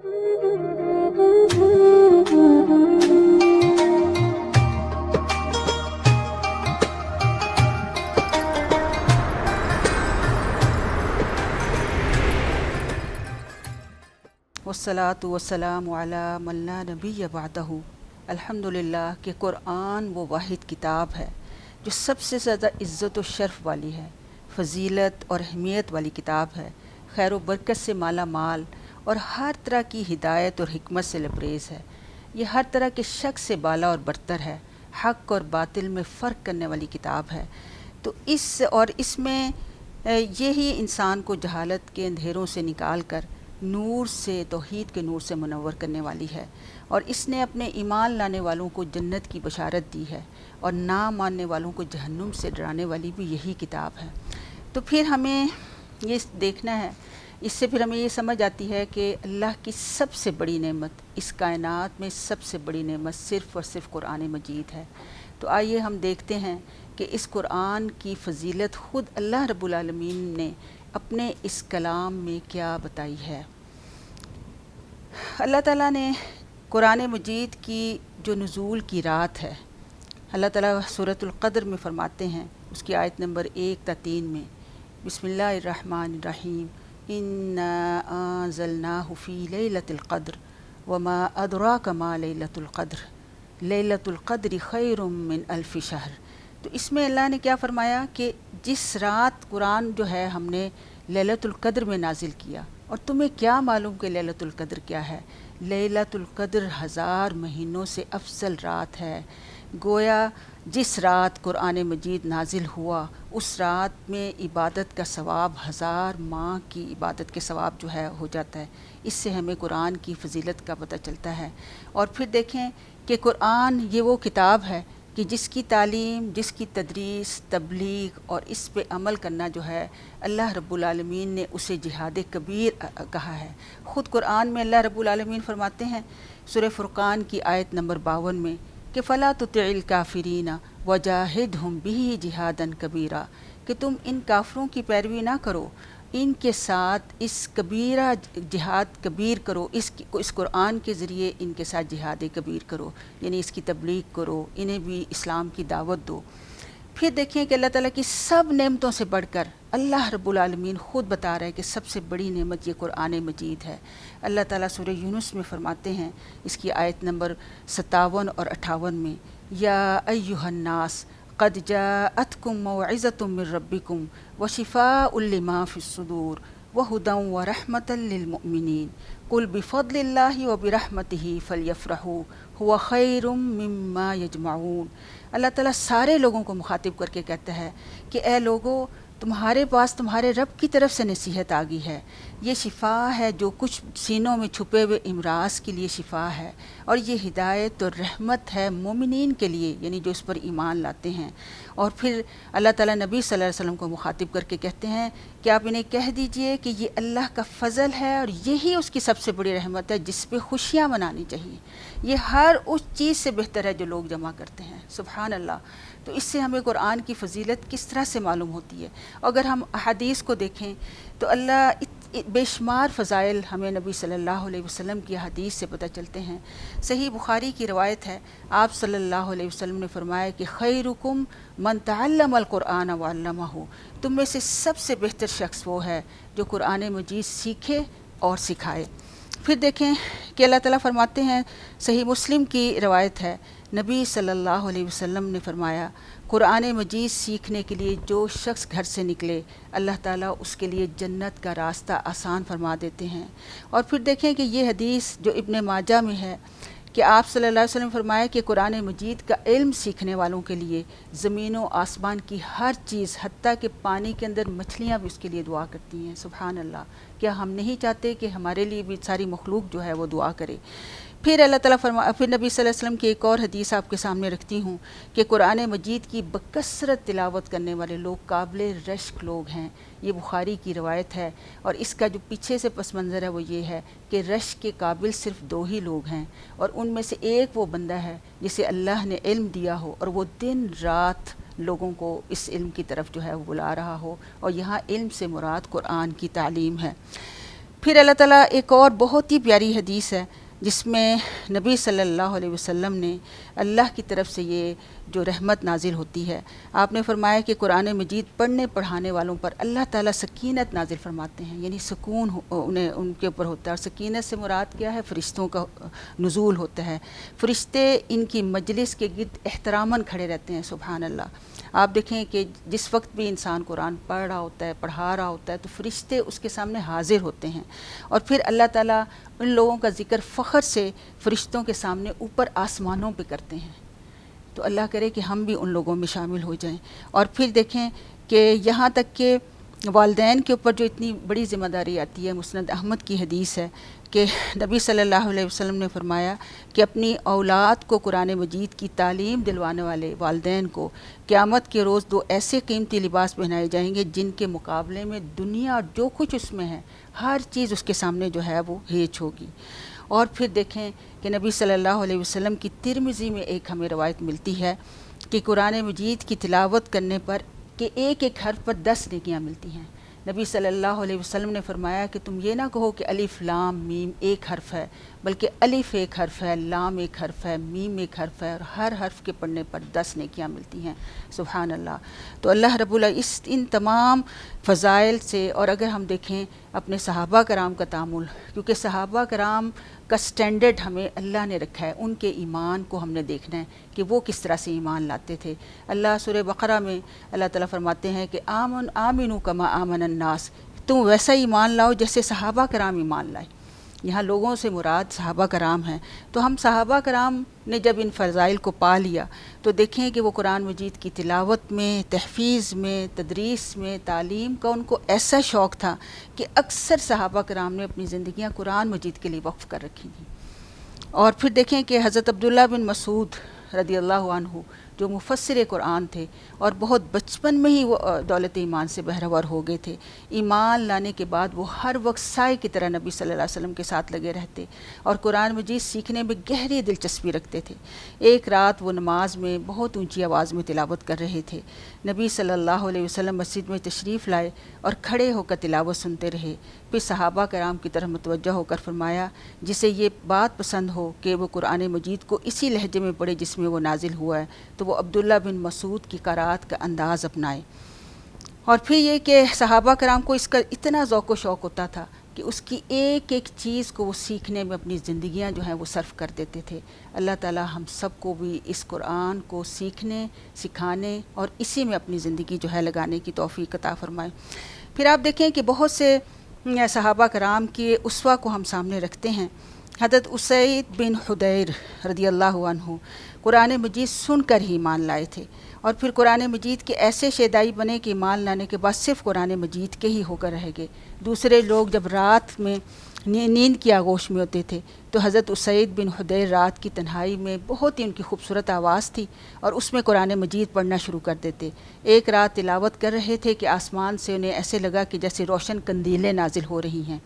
والصلاۃ والسلام علی من لا نبی بعدہ۔ الحمدللہ کہ قرآن وہ واحد کتاب ہے جو سب سے زیادہ عزت و شرف والی ہے، فضیلت اور اہمیت والی کتاب ہے، خیر و برکت سے مالا مال اور ہر طرح کی ہدایت اور حکمت سے لبریز ہے۔ یہ ہر طرح کے شک سے بالا اور برتر ہے، حق اور باطل میں فرق کرنے والی کتاب ہے۔ تو اس میں یہی انسان کو جہالت کے اندھیروں سے نکال کر نور سے، توحید کے نور سے منور کرنے والی ہے، اور اس نے اپنے ایمان لانے والوں کو جنت کی بشارت دی ہے، اور نہ ماننے والوں کو جہنم سے ڈرانے والی بھی یہی کتاب ہے۔ تو پھر ہمیں یہ دیکھنا ہے، اس سے پھر ہمیں یہ سمجھ آتی ہے کہ اللہ کی سب سے بڑی نعمت، اس کائنات میں سب سے بڑی نعمت صرف اور صرف قرآن مجید ہے۔ تو آئیے ہم دیکھتے ہیں کہ اس قرآن کی فضیلت خود اللہ رب العالمین نے اپنے اس کلام میں کیا بتائی ہے۔ اللہ تعالیٰ نے قرآن مجید کی جو نزول کی رات ہے، اللہ تعالیٰ سورۃ القدر میں فرماتے ہیں، اس کی آیت نمبر 1 تا 3 میں، بسم اللہ الرحمن الرحیم، انا انزلناہ فی لیلۃ القدر وما ادراک ما لیلۃ القدر لیلۃ القدر خیر من الف شہر۔ تو اس میں اللہ نے کیا فرمایا کہ جس رات قرآن جو ہے ہم نے لیلۃ القدر میں نازل کیا، اور تمہیں کیا معلوم کہ لیلۃ القدر کیا ہے؟ لیلۃ القدر 1000 مہینوں سے افضل رات ہے۔ گویا جس رات قرآن مجید نازل ہوا، اس رات میں عبادت کا ثواب 1000 ماہ کی عبادت کے ثواب جو ہے ہو جاتا ہے۔ اس سے ہمیں قرآن کی فضیلت کا پتہ چلتا ہے۔ اور پھر دیکھیں کہ قرآن یہ وہ کتاب ہے کہ جس کی تعلیم، جس کی تدریس، تبلیغ اور اس پہ عمل کرنا جو ہے، اللہ رب العالمین نے اسے جہاد کبیر کہا ہے۔ خود قرآن میں اللہ رب العالمین فرماتے ہیں سورہ فرقان کی آیت نمبر 52 میں کہ فَلَا تُطِعِ الْكَافِرِينَ وَجَاهِدْهُمْ بِهِ جِهَادًا كَبِيرًا، کہ تم ان کافروں کی پیروی نہ کرو، ان کے ساتھ اس کبیرہ جہاد کبیر کرو، اس قرآن کے ذریعے ان کے ساتھ جہاد کبیر کرو، یعنی اس کی تبلیغ کرو، انہیں بھی اسلام کی دعوت دو۔ پھر دیکھیں کہ اللہ تعالیٰ کی سب نعمتوں سے بڑھ کر اللہ رب العالمین خود بتا رہا ہے کہ سب سے بڑی نعمت یہ قرآن مجید ہے۔ اللہ تعالیٰ سورہ یونس میں فرماتے ہیں، اس کی آیت نمبر 57 اور 58 میں، یا ایہا الناس قد جاءتکم موعظۃ من ربکم وشفاء لما فی الصدور وہدی ورحمۃ للمؤمنین قل بفضل اللہ وبرحمتہ فلیفرحوا ھو خیر مما یجمعون۔ اللہ تعالیٰ سارے لوگوں کو مخاطب کر کے کہتا ہے کہ اے لوگو، تمہارے پاس تمہارے رب کی طرف سے نصیحت آ گئی ہے، یہ شفا ہے جو کچھ سینوں میں چھپے ہوئے امراض کے لیے شفا ہے، اور یہ ہدایت اور رحمت ہے مومنین کے لیے، یعنی جو اس پر ایمان لاتے ہیں۔ اور پھر اللہ تعالیٰ نبی صلی اللہ علیہ وسلم کو مخاطب کر کے کہتے ہیں کہ آپ انہیں کہہ دیجئے کہ یہ اللہ کا فضل ہے، اور یہی اس کی سب سے بڑی رحمت ہے جس پہ خوشیاں منانی چاہیے۔ یہ ہر اس چیز سے بہتر ہے جو لوگ جمع کرتے ہیں، سبحان اللہ۔ تو اس سے ہمیں قرآن کی فضیلت کس طرح سے معلوم ہوتی ہے۔ اگر ہم احادیث کو دیکھیں تو اللہ بے شمار فضائل ہمیں نبی صلی اللہ علیہ وسلم کی حدیث سے پتہ چلتے ہیں۔ صحیح بخاری کی روایت ہے، آپ صلی اللہ علیہ وسلم نے فرمایا کہ خیرکم من تعلم القرآن وعلمہ، تم میں سے سب سے بہتر شخص وہ ہے جو قرآن مجید سیکھے اور سکھائے۔ پھر دیکھیں کہ اللہ تعالیٰ فرماتے ہیں، صحیح مسلم کی روایت ہے، نبی صلی اللہ علیہ وسلم نے فرمایا، قرآن مجید سیکھنے کے لیے جو شخص گھر سے نکلے، اللہ تعالیٰ اس کے لیے جنت کا راستہ آسان فرما دیتے ہیں۔ اور پھر دیکھیں کہ یہ حدیث جو ابن ماجہ میں ہے کہ آپ صلی اللہ علیہ وسلم فرمایا کہ قرآن مجید کا علم سیکھنے والوں کے لیے زمین و آسمان کی ہر چیز، حتیٰ کہ پانی کے اندر مچھلیاں بھی اس کے لیے دعا کرتی ہیں، سبحان اللہ۔ کیا ہم نہیں چاہتے کہ ہمارے لیے بھی ساری مخلوق جو ہے وہ دعا کرے؟ پھر اللہ تعالیٰ پھر نبی صلی اللہ علیہ وسلم کی ایک اور حدیث آپ کے سامنے رکھتی ہوں کہ قرآن مجید کی بکثرت تلاوت کرنے والے لوگ قابل رشک لوگ ہیں۔ یہ بخاری کی روایت ہے، اور اس کا جو پیچھے سے پس منظر ہے وہ یہ ہے کہ رشک کے قابل صرف 2 ہی لوگ ہیں، اور ان میں سے ایک وہ بندہ ہے جسے اللہ نے علم دیا ہو اور وہ دن رات لوگوں کو اس علم کی طرف جو ہے وہ بلا رہا ہو، اور یہاں علم سے مراد قرآن کی تعلیم ہے۔ پھر اللہ تعالیٰ ایک اور بہت ہی پیاری حدیث ہے جس میں نبی صلی اللہ علیہ وسلم نے اللہ کی طرف سے یہ جو رحمت نازل ہوتی ہے، آپ نے فرمایا کہ قرآن مجید پڑھنے پڑھانے والوں پر اللہ تعالیٰ سکینت نازل فرماتے ہیں، یعنی سکون انہیں ان کے اوپر ہوتا ہے۔ اور سکینت سے مراد کیا ہے؟ فرشتوں کا نزول ہوتا ہے، فرشتے ان کی مجلس کے گرد احتراماً کھڑے رہتے ہیں۔ سبحان اللہ، آپ دیکھیں کہ جس وقت بھی انسان قرآن پڑھ رہا ہوتا ہے، پڑھا رہا ہوتا ہے، تو فرشتے اس کے سامنے حاضر ہوتے ہیں، اور پھر اللہ تعالیٰ ان لوگوں کا ذکر فخر سے فرشتوں کے سامنے اوپر آسمانوں پہ کرتے ہیں۔ تو اللہ کرے کہ ہم بھی ان لوگوں میں شامل ہو جائیں۔ اور پھر دیکھیں کہ یہاں تک کہ والدین کے اوپر جو اتنی بڑی ذمہ داری آتی ہے، مسند احمد کی حدیث ہے کہ نبی صلی اللہ علیہ وسلم نے فرمایا کہ اپنی اولاد کو قرآن مجید کی تعلیم دلوانے والے والدین کو قیامت کے روز 2 ایسے قیمتی لباس پہنائے جائیں گے جن کے مقابلے میں دنیا اور جو کچھ اس میں ہے ہر چیز اس کے سامنے جو ہے وہ ہیچ ہوگی۔ اور پھر دیکھیں کہ نبی صلی اللہ علیہ وسلم کی ترمذی میں ایک ہمیں روایت ملتی ہے کہ قرآن مجید کی تلاوت کرنے پر کہ ایک ایک حرف پر 10 نیکیاں ملتی ہیں۔ نبی صلی اللہ علیہ وسلم نے فرمایا کہ تم یہ نہ کہو کہ الف لام میم ایک حرف ہے، بلکہ الف ایک حرف ہے، لام ایک حرف ہے، میم ایک حرف ہے، اور ہر حرف کے پڑھنے پر 10 نیکیاں ملتی ہیں۔ سبحان اللہ۔ تو اللہ رب العزت ان تمام فضائل سے، اور اگر ہم دیکھیں اپنے صحابہ کرام کا تعامل، کیونکہ صحابہ کرام کا سٹینڈرڈ ہمیں اللہ نے رکھا ہے، ان کے ایمان کو ہم نے دیکھنا ہے کہ وہ کس طرح سے ایمان لاتے تھے۔ اللہ سورہ بقرہ میں اللہ تعالیٰ فرماتے ہیں کہ آمنوا کما آمن الناس، تم ویسا ایمان لاؤ جیسے صحابہ کرام ایمان لائے۔ یہاں لوگوں سے مراد صحابہ کرام ہیں۔ تو ہم صحابہ کرام نے جب ان فضائل کو پا لیا تو دیکھیں کہ وہ قرآن مجید کی تلاوت میں، تحفیظ میں، تدریس میں، تعلیم کا ان کو ایسا شوق تھا کہ اکثر صحابہ کرام نے اپنی زندگیاں قرآن مجید کے لیے وقف کر رکھی تھیں۔ اور پھر دیکھیں کہ حضرت عبداللہ بن مسعود رضی اللہ عنہ جو مفسر قرآن تھے اور بہت بچپن میں ہی وہ دولت ایمان سے بہرور ہو گئے تھے، ایمان لانے کے بعد وہ ہر وقت سائے کی طرح نبی صلی اللہ علیہ وسلم کے ساتھ لگے رہتے اور قرآن مجید سیکھنے میں گہری دلچسپی رکھتے تھے۔ ایک رات وہ نماز میں بہت اونچی آواز میں تلاوت کر رہے تھے، نبی صلی اللہ علیہ وسلم مسجد میں تشریف لائے اور کھڑے ہو کر تلاوت سنتے رہے۔ پھر صحابہ کرام کی طرف متوجہ ہو کر فرمایا، جسے یہ بات پسند ہو کہ وہ قرآن مجید کو اسی لہجے میں پڑھے جس میں وہ نازل ہوا ہے، تو وہ عبداللہ بن مسعود کی قرأت کا انداز اپنائے۔ اور پھر یہ کہ صحابہ کرام کو اس کا اتنا ذوق و شوق ہوتا تھا کہ اس کی ایک ایک چیز کو وہ سیکھنے میں اپنی زندگیاں جو ہیں وہ صرف کر دیتے تھے۔ اللہ تعالی ہم سب کو بھی اس قرآن کو سیکھنے، سکھانے اور اسی میں اپنی زندگی جو ہے لگانے کی توفیق عطا فرمائے۔ پھر آپ دیکھیں کہ بہت سے صحابہ کرام کے اسوہ کو ہم سامنے رکھتے ہیں۔ حضرت اسید بن حدیر رضی اللہ عنہ قرآن مجید سن کر ہی ایمان لائے تھے، اور پھر قرآن مجید کے ایسے شیدائی بنے کہ ایمان لانے کے بعد صرف قرآن مجید کے ہی ہو کر رہ گئے۔ دوسرے لوگ جب رات میں نیند کی آغوش میں ہوتے تھے تو حضرت اسید بن حدیر رات کی تنہائی میں بہت ہی ان کی خوبصورت آواز تھی اور اس میں قرآن مجید پڑھنا شروع کر دیتے۔ ایک رات تلاوت کر رہے تھے کہ آسمان سے انہیں ایسے لگا کہ جیسے روشن قندیلیں نازل ہو رہی ہیں۔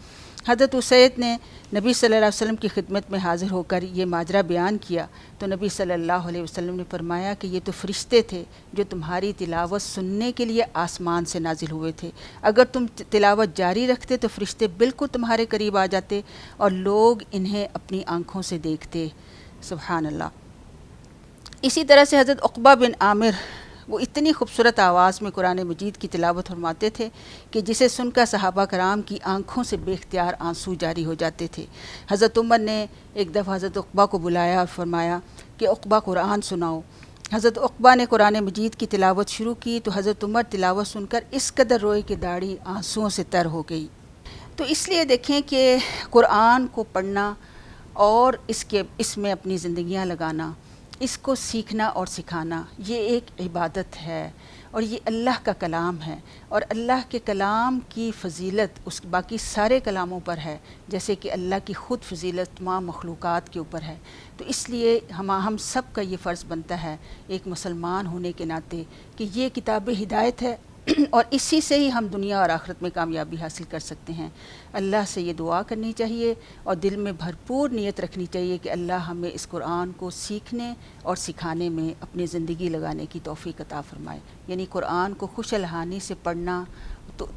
حضرت اسید نے نبی صلی اللہ علیہ وسلم کی خدمت میں حاضر ہو کر یہ ماجرا بیان کیا تو نبی صلی اللہ علیہ وسلم نے فرمایا کہ یہ تو فرشتے تھے جو تمہاری تلاوت سننے کے لیے آسمان سے نازل ہوئے تھے، اگر تم تلاوت جاری رکھتے تو فرشتے بالکل تمہارے قریب آ جاتے اور لوگ انہیں اپنی آنکھوں سے دیکھتے۔ سبحان اللہ۔ اسی طرح سے حضرت عقبہ بن عامر وہ اتنی خوبصورت آواز میں قرآن مجید کی تلاوت فرماتے تھے کہ جسے سن کر صحابہ کرام کی آنکھوں سے بے اختیار آنسو جاری ہو جاتے تھے۔ حضرت عمر نے ایک دفعہ حضرت عقبہ کو بلایا اور فرمایا کہ عقبہ قرآن سناؤ۔ حضرت عقبہ نے قرآن مجید کی تلاوت شروع کی تو حضرت عمر تلاوت سن کر اس قدر روئے کہ داڑھی آنسوؤں سے تر ہو گئی۔ تو اس لیے دیکھیں کہ قرآن کو پڑھنا اور اس میں اپنی زندگیاں لگانا، اس کو سیکھنا اور سکھانا، یہ ایک عبادت ہے اور یہ اللہ کا کلام ہے، اور اللہ کے کلام کی فضیلت اس باقی سارے کلاموں پر ہے، جیسے کہ اللہ کی خود فضیلت تمام مخلوقات کے اوپر ہے۔ تو اس لیے ہم سب کا یہ فرض بنتا ہے ایک مسلمان ہونے کے ناطے کہ یہ کتاب ہدایت ہے اور اسی سے ہی ہم دنیا اور آخرت میں کامیابی حاصل کر سکتے ہیں۔ اللہ سے یہ دعا کرنی چاہیے اور دل میں بھرپور نیت رکھنی چاہیے کہ اللہ ہمیں اس قرآن کو سیکھنے اور سکھانے میں اپنی زندگی لگانے کی توفیق عطا فرمائے، یعنی قرآن کو خوش الحانی سے پڑھنا،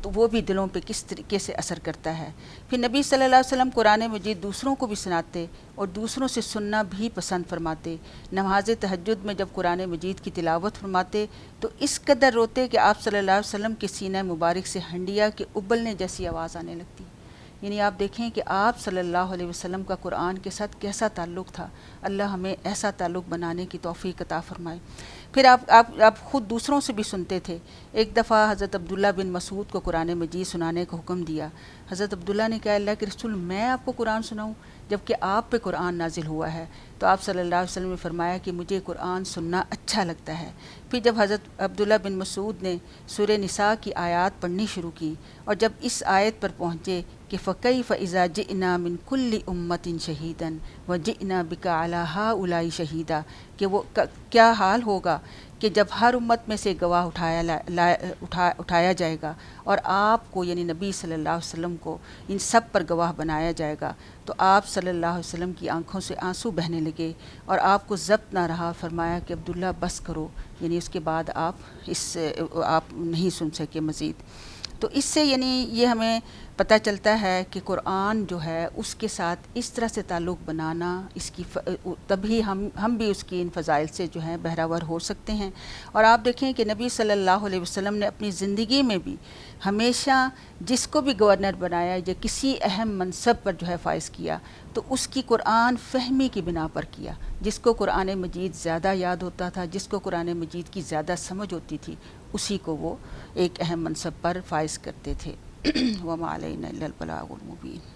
تو وہ بھی دلوں پہ کس طریقے سے اثر کرتا ہے۔ پھر نبی صلی اللہ علیہ وسلم قرآن مجید دوسروں کو بھی سناتے اور دوسروں سے سننا بھی پسند فرماتے۔ نماز تہجد میں جب قرآن مجید کی تلاوت فرماتے تو اس قدر روتے کہ آپ صلی اللہ علیہ وسلم کے سینہ مبارک سے ہنڈیا کے ابلنے جیسی آواز آنے لگتی۔ یعنی آپ دیکھیں کہ آپ صلی اللہ علیہ وسلم کا قرآن کے ساتھ کیسا تعلق تھا۔ اللہ ہمیں ایسا تعلق بنانے کی توفیق عطا فرمائے۔ پھر آپ خود دوسروں سے بھی سنتے تھے۔ ایک دفعہ حضرت عبداللہ بن مسعود کو قرآن مجید سنانے کا حکم دیا۔ حضرت عبداللہ نے کہا اللہ کے رسول میں آپ کو قرآن سناؤں جبکہ آپ پہ قرآن نازل ہوا ہے؟ تو آپ صلی اللہ علیہ وسلم نے فرمایا کہ مجھے قرآن سننا اچھا لگتا ہے۔ پھر جب حضرت عبداللہ بن مسعود نے سورہ نساء کی آیات پڑھنی شروع کی اور جب اس آیت پر پہنچے کہ فَكَيْفَ إِذَا جِئْنَا مِنْ كُلِّ أُمَّةٍ شَهِيدًا وَجِئْنَا بِكَ عَلَى هَؤُلَاءِ شَهِيدًا، کہ وہ کیا حال ہوگا کہ جب ہر امت میں سے گواہ اٹھایا جائے گا اور آپ کو یعنی نبی صلی اللہ علیہ وسلم کو ان سب پر گواہ بنایا جائے گا۔ تو آپ صلی اللہ علیہ وسلم کی آنکھوں سے آنسو بہنے لگے اور آپ کو ضبط نہ رہا، فرمایا کہ عبداللہ بس کرو، یعنی اس کے بعد آپ نہیں سن سکے مزید۔ تو اس سے یعنی یہ ہمیں پتہ چلتا ہے کہ قرآن جو ہے اس کے ساتھ اس طرح سے تعلق بنانا، اس کی تبھی ہم بھی اس کی ان فضائل سے جو ہیں بہرہ ور ہو سکتے ہیں۔ اور آپ دیکھیں کہ نبی صلی اللہ علیہ وسلم نے اپنی زندگی میں بھی ہمیشہ جس کو بھی گورنر بنایا یا کسی اہم منصب پر جو ہے فائز کیا تو اس کی قرآن فہمی کی بنا پر کیا۔ جس کو قرآن مجید زیادہ یاد ہوتا تھا، جس کو قرآن مجید کی زیادہ سمجھ ہوتی تھی، اسی کو وہ ایک اہم منصب پر فائز کرتے تھے۔ وَمَا عَلَيْنَا إِلَّا الْبَلَاغُ الْمُبِينُ۔